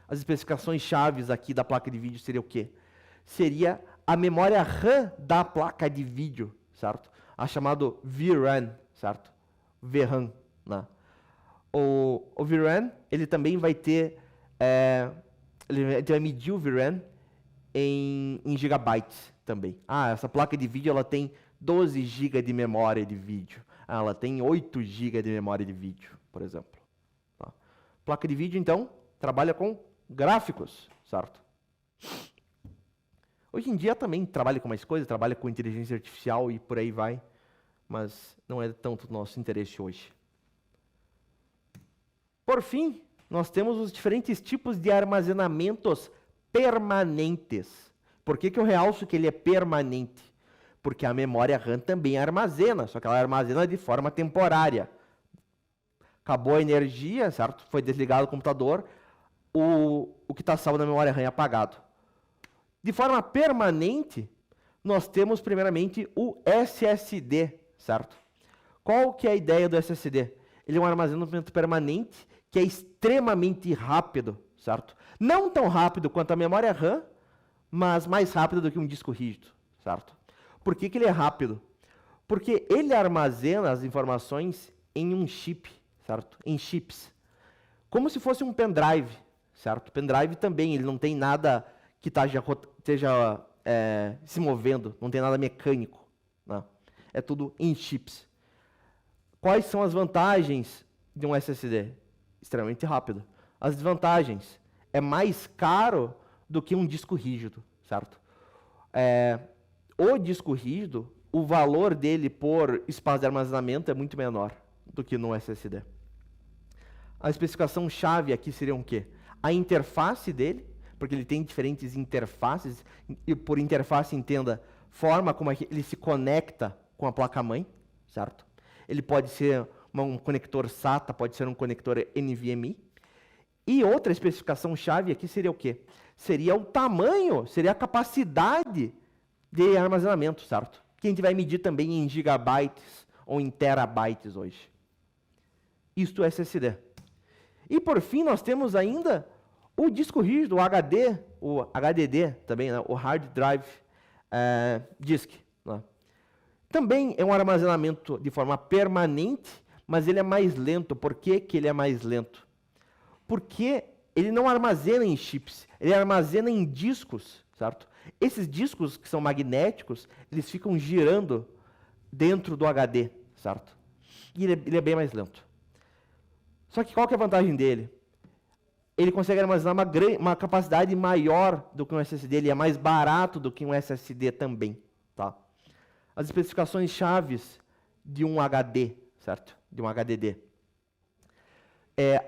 As especificações chaves aqui da placa de vídeo seria o quê? Seria a memória RAM da placa de vídeo, certo? A chamado VRAM, certo? VRAM, né? O VRAM, ele também vai ter ele vai medir o VRAM em gigabytes também. Essa placa de vídeo ela tem 12 GB de memória de vídeo. Ela tem 8 GB de memória de vídeo, por exemplo. Tá. Placa de vídeo, então, trabalha com gráficos, certo? Hoje em dia também trabalha com mais coisas, trabalha com inteligência artificial e por aí vai, mas não é tanto o nosso interesse hoje. Por fim, nós temos os diferentes tipos de armazenamentos permanentes. Por que eu realço que ele é permanente? Porque a memória RAM também armazena, só que ela armazena de forma temporária. Acabou a energia, certo? Foi desligado o computador, o que está salvo na memória RAM é apagado. De forma permanente, nós temos primeiramente o SSD, certo? Qual que é a ideia do SSD? Ele é um armazenamento permanente que é extremamente rápido, certo? Não tão rápido quanto a memória RAM, mas mais rápido do que um disco rígido, certo? Por que ele é rápido? Porque ele armazena as informações em um chip, certo? Em chips. Como se fosse um pendrive, certo? Pendrive também, ele não tem nada que esteja se movendo, não tem nada mecânico, né? É tudo em chips. Quais são as vantagens de um SSD? Extremamente rápido. As desvantagens. É mais caro do que um disco rígido, certo? O disco rígido, o valor dele por espaço de armazenamento é muito menor do que no SSD. A especificação-chave aqui seria o quê? A interface dele, porque ele tem diferentes interfaces, e por interface entenda forma como ele se conecta com a placa-mãe, certo? Ele pode ser um conector SATA, pode ser um conector NVMe. E outra especificação-chave aqui seria o quê? Seria o tamanho, seria a capacidade de armazenamento, certo? Que a gente vai medir também em gigabytes ou em terabytes hoje. Isto é SSD. E por fim, nós temos ainda o disco rígido, o HD, o HDD também, né? O Hard Drive Disk. Né? Também é um armazenamento de forma permanente, mas ele é mais lento. Por que que ele é mais lento? Porque ele não armazena em chips, ele armazena em discos, certo? Esses discos que são magnéticos, eles ficam girando dentro do HD, certo? E ele é bem mais lento. Só que qual que é a vantagem dele? Ele consegue armazenar uma capacidade maior do que um SSD, ele é mais barato do que um SSD também, tá? As especificações chaves de um HD, certo? De um HDD.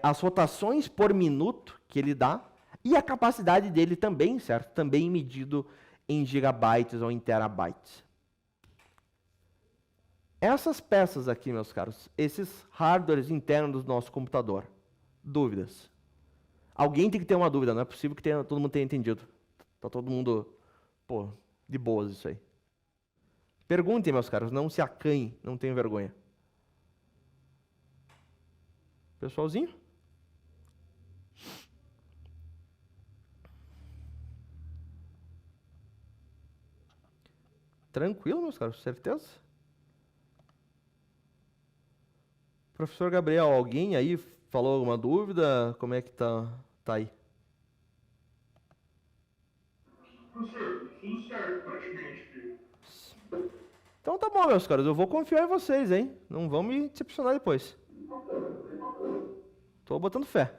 As rotações por minuto que ele dá e a capacidade dele também, certo? Também medido em gigabytes ou em terabytes. Essas peças aqui, meus caros, esses hardwares internos do nosso computador. Dúvidas? Alguém tem que ter uma dúvida, não é possível que todo mundo tenha entendido. Tá todo mundo, de boas isso aí. Perguntem, meus caros, não se acanhem, não tenham vergonha. Pessoalzinho? Tranquilo, meus caros, certeza? Professor Gabriel, alguém aí falou alguma dúvida? Como é que tá aí? Professor, tudo certo, praticamente. Então tá bom, meus caros, eu vou confiar em vocês, hein? Não vão me decepcionar depois. Tô botando fé.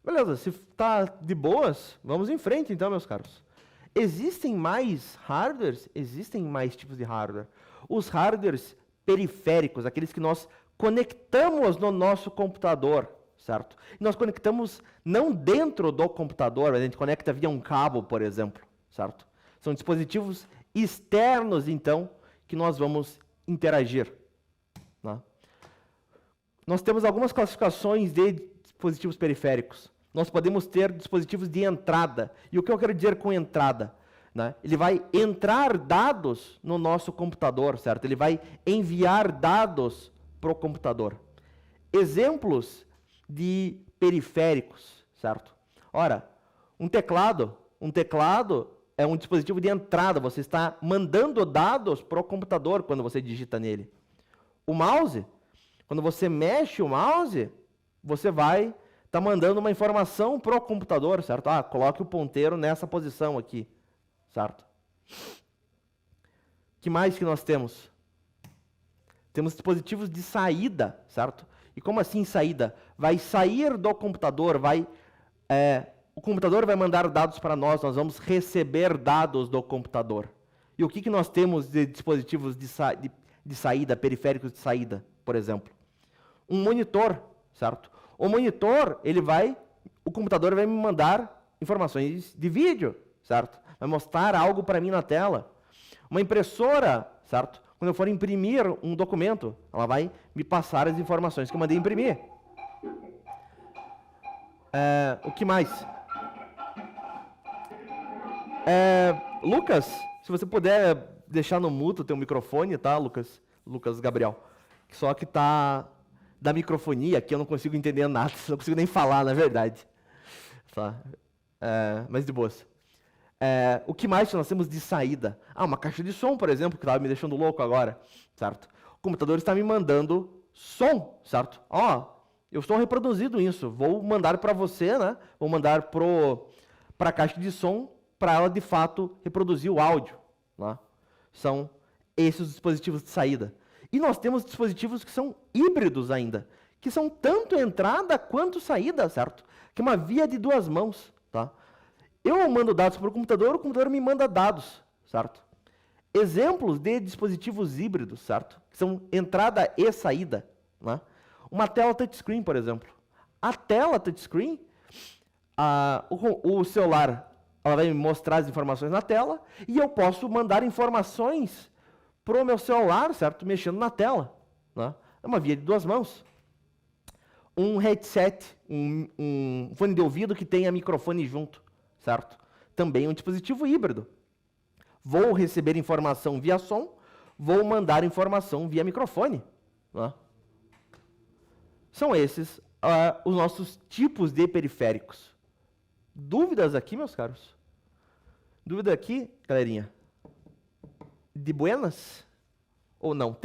Beleza, se tá de boas, vamos em frente então, meus caros. Existem mais hardwares? Existem mais tipos de hardware. Os hardwares periféricos, aqueles que nós conectamos no nosso computador, certo? E nós conectamos não dentro do computador, a gente conecta via um cabo, por exemplo, certo? São dispositivos externos, então, que nós vamos interagir. Né? Nós temos algumas classificações de dispositivos periféricos. Nós podemos ter dispositivos de entrada. E o que eu quero dizer com entrada? Né? Ele vai entrar dados no nosso computador, certo? Ele vai enviar dados para o computador. Exemplos de periféricos, certo? Ora, um teclado é um dispositivo de entrada. Você está mandando dados para o computador quando você digita nele. O mouse, quando você mexe o mouse, você vai estar mandando uma informação para o computador, certo? Coloque o ponteiro nessa posição aqui, certo? Que mais que nós temos? Temos dispositivos de saída, certo? E como assim saída? Vai sair do computador, o computador vai mandar dados para nós vamos receber dados do computador. E o que nós temos de dispositivos de saída, periféricos de saída, por exemplo? Um monitor, certo? O monitor, o computador vai me mandar informações de vídeo, certo? Vai mostrar algo para mim na tela. Uma impressora, certo? Quando eu for imprimir um documento, ela vai me passar as informações que eu mandei imprimir. O que mais? Lucas, se você puder deixar no mudo o teu microfone, tá, Lucas? Lucas Gabriel. Só que tá da microfonia aqui, eu não consigo entender nada, não consigo nem falar, na verdade. Tá? Mas de boas. O que mais nós temos de saída? Uma caixa de som, por exemplo, que estava me deixando louco agora, certo? O computador está me mandando som, certo? Eu estou reproduzindo isso, vou mandar para você, né? Vou mandar para a caixa de som, para ela, de fato, reproduzir o áudio. Né? São esses os dispositivos de saída. E nós temos dispositivos que são híbridos ainda, que são tanto entrada quanto saída, certo? Que é uma via de duas mãos, tá? Eu mando dados para o computador me manda dados, certo? Exemplos de dispositivos híbridos, certo? Que são entrada e saída, né? Uma tela touchscreen, por exemplo. A tela touchscreen, o celular, ela vai me mostrar as informações na tela e eu posso mandar informações para o meu celular, certo? Mexendo na tela, né? É uma via de duas mãos. Um headset, um fone de ouvido que tenha microfone junto, certo? Também um dispositivo híbrido. Vou receber informação via som, vou mandar informação via microfone, né? São esses os nossos tipos de periféricos. Dúvidas aqui, meus caros? Dúvida aqui, galerinha? De buenas? Ou não?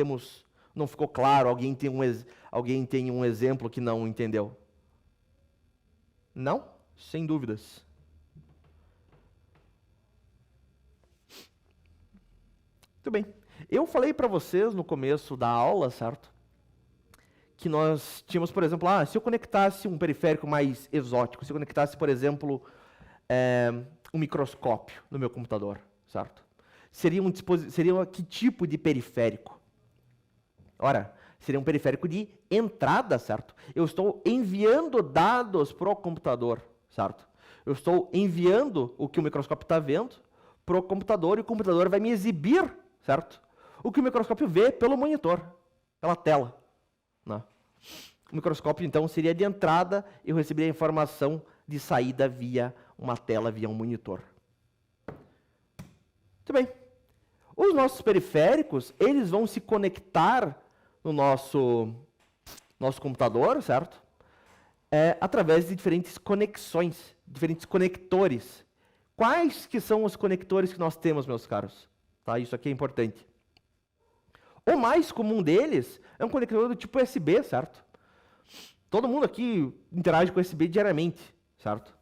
Não ficou claro? Alguém tem um exemplo que não entendeu? Não? Sem dúvidas. Muito bem. Eu falei para vocês no começo da aula, certo? Que nós tínhamos, por exemplo, se eu conectasse um periférico mais exótico, se eu conectasse, por exemplo, um microscópio no meu computador, certo? Seria que tipo de periférico? Ora, seria um periférico de entrada, certo? Eu estou enviando dados para o computador, certo? Eu estou enviando o que o microscópio está vendo para o computador e o computador vai me exibir, certo? O que o microscópio vê pelo monitor, pela tela, né? O microscópio, então, seria de entrada e eu receberia a informação de saída via uma tela, via um monitor. Muito bem. Os nossos periféricos, eles vão se conectar no nosso computador, certo? Através de diferentes conexões, diferentes conectores. Quais que são os conectores que nós temos, meus caros? Tá? Isso aqui é importante. O mais comum deles é um conector do tipo USB, certo? Todo mundo aqui interage com USB diariamente, certo?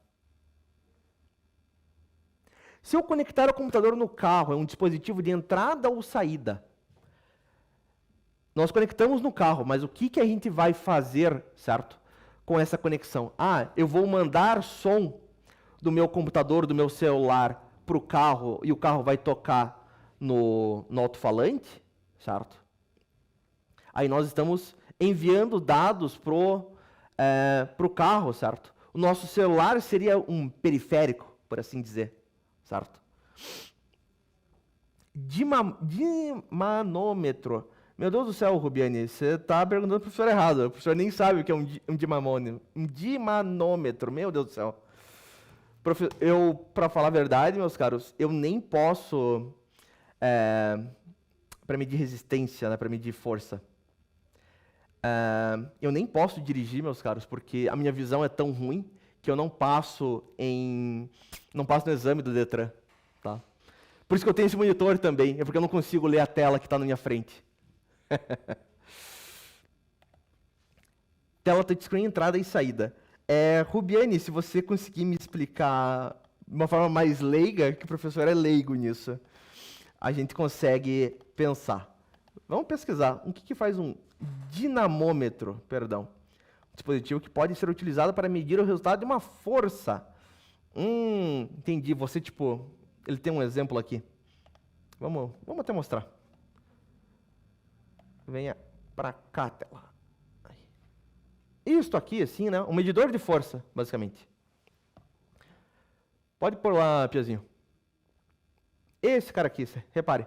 Se eu conectar o computador no carro, é um dispositivo de entrada ou saída? Nós conectamos no carro, mas o que a gente vai fazer, certo? Com essa conexão? Eu vou mandar som do meu computador, do meu celular, para o carro, e o carro vai tocar no alto-falante, certo? Aí nós estamos enviando dados pro carro, certo? O nosso celular seria um periférico, por assim dizer, certo? Dimanômetro. Meu Deus do céu, Rubiane, você está perguntando para o professor errado. O professor nem sabe o que é um dimanômetro. Meu Deus do céu. Para falar a verdade, meus caros, eu nem posso, para medir resistência, né, para medir força, eu nem posso dirigir, meus caros, porque a minha visão é tão ruim que eu não passo no exame do Detran, tá? Por isso que eu tenho esse monitor também, é porque eu não consigo ler a tela que está na minha frente. Tela touchscreen, entrada e saída. Rubiane, se você conseguir me explicar de uma forma mais leiga, que o professor é leigo nisso, a gente consegue pensar. Vamos pesquisar. O que faz um dinamômetro? Perdão. Um dispositivo que pode ser utilizado para medir o resultado de uma força. Entendi. Você, ele tem um exemplo aqui. Vamos até mostrar. Venha para cá, tela. Isto aqui, assim, né? Um medidor de força, basicamente. Pode pôr lá, Piazinho. Esse cara aqui, repare.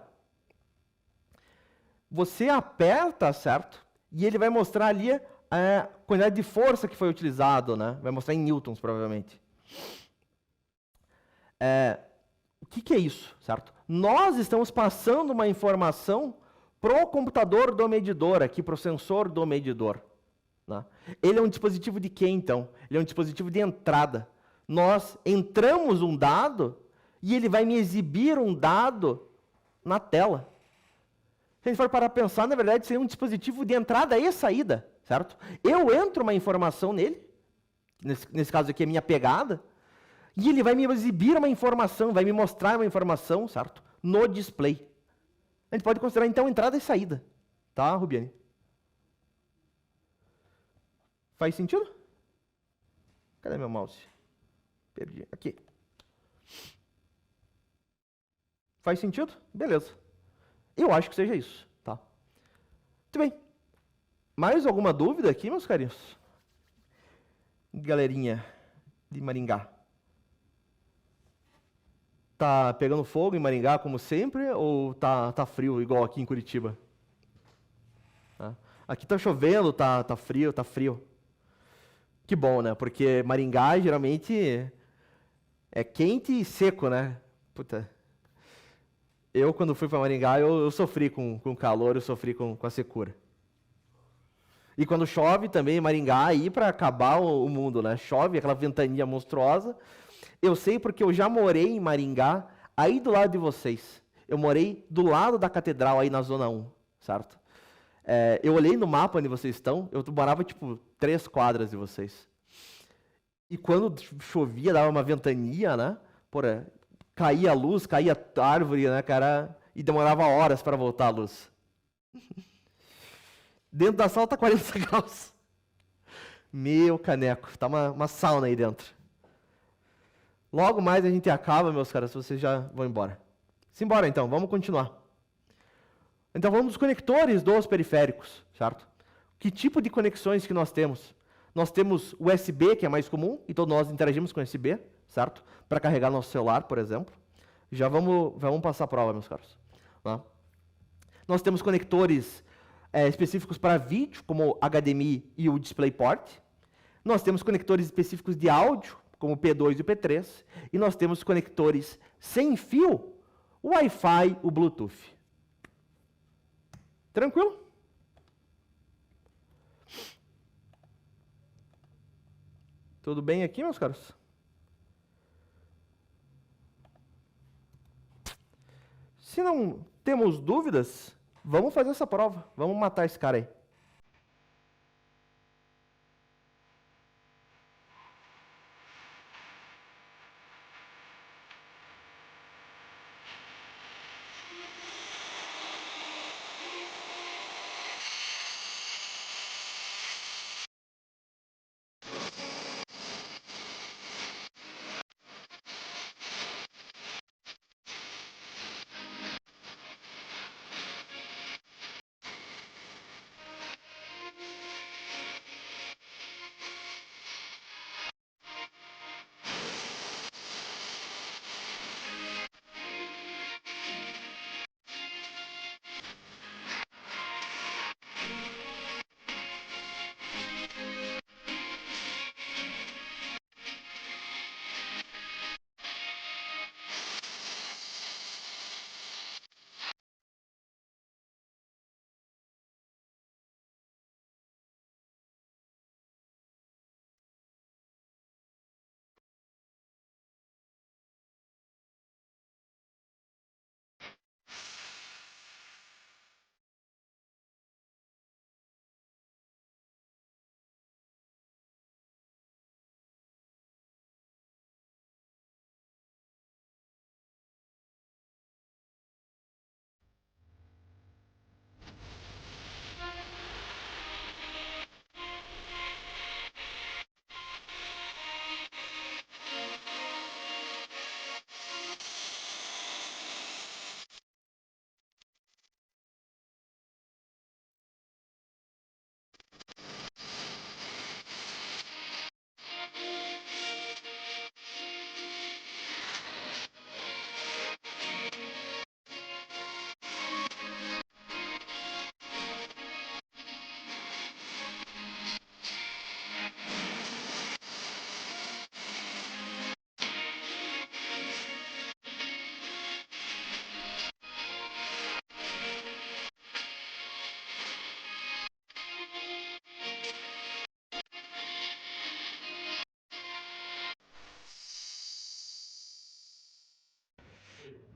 Você aperta, certo? E ele vai mostrar ali a quantidade de força que foi utilizado, né? Vai mostrar em newtons, provavelmente. O que é isso, certo? Nós estamos passando uma informação pro computador do medidor, aqui pro sensor do medidor. Né? Ele é um dispositivo de quê, então? Ele é um dispositivo de entrada. Nós entramos um dado e ele vai me exibir um dado na tela. Se a gente for parar para pensar, na verdade, seria um dispositivo de entrada e saída, certo? Eu entro uma informação nele, nesse caso aqui é minha pegada, e ele vai me exibir uma informação, vai me mostrar uma informação, certo? No display. A gente pode considerar, então, entrada e saída. Tá, Rubiane? Faz sentido? Cadê meu mouse? Perdi. Aqui. Faz sentido? Beleza. Eu acho que seja isso, tá? Muito bem. Mais alguma dúvida aqui, meus carinhos? Galerinha de Maringá. Tá pegando fogo em Maringá, como sempre, ou tá frio, igual aqui em Curitiba? Tá? Aqui tá chovendo, tá frio, tá frio. Que bom, né? Porque Maringá, geralmente, é quente e seco, né? Puta. Eu, quando fui para Maringá, eu sofri com calor, eu sofri com a secura. E quando chove também em Maringá, aí para acabar o mundo, né? Chove, aquela ventania monstruosa. Eu sei porque eu já morei em Maringá, aí do lado de vocês. Eu morei do lado da catedral, aí na Zona 1, certo? Eu olhei no mapa onde vocês estão, eu morava, tipo, 3 quadras de vocês. E quando chovia, dava uma ventania, né? Porra, caía a luz, caía a árvore, né, cara? E demorava horas para voltar a luz. Dentro da sala tá 40 graus. Meu caneco, tá uma sauna aí dentro. Logo mais a gente acaba, meus caras, vocês já vão embora. Simbora então, vamos continuar. Então vamos dos conectores dos periféricos, certo? Que tipo de conexões que nós temos? Nós temos USB, que é mais comum, e todos nós interagimos com USB, certo? Para carregar nosso celular, por exemplo. Já vamos passar a prova, meus caros. Tá? Nós temos conectores específicos para vídeo, como HDMI e o DisplayPort. Nós temos conectores específicos de áudio, como o P2 e o P3. E nós temos conectores sem fio, o Wi-Fi, o Bluetooth. Tranquilo? Tudo bem aqui, meus caros? Se não temos dúvidas, vamos fazer essa prova. Vamos matar esse cara aí.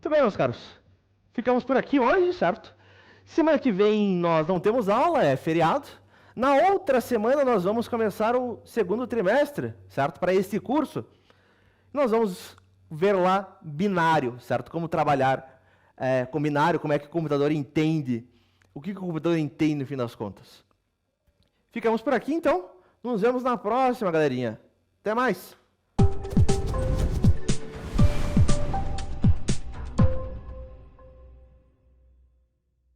Muito bem, meus caros. Ficamos por aqui hoje, certo? Semana que vem nós não temos aula, é feriado. Na outra semana nós vamos começar o segundo trimestre, certo? Para esse curso. Nós vamos ver lá binário, certo? Como trabalhar com binário, como é que o computador entende, o que o computador entende no fim das contas. Ficamos por aqui, então. Nos vemos na próxima, galerinha. Até mais!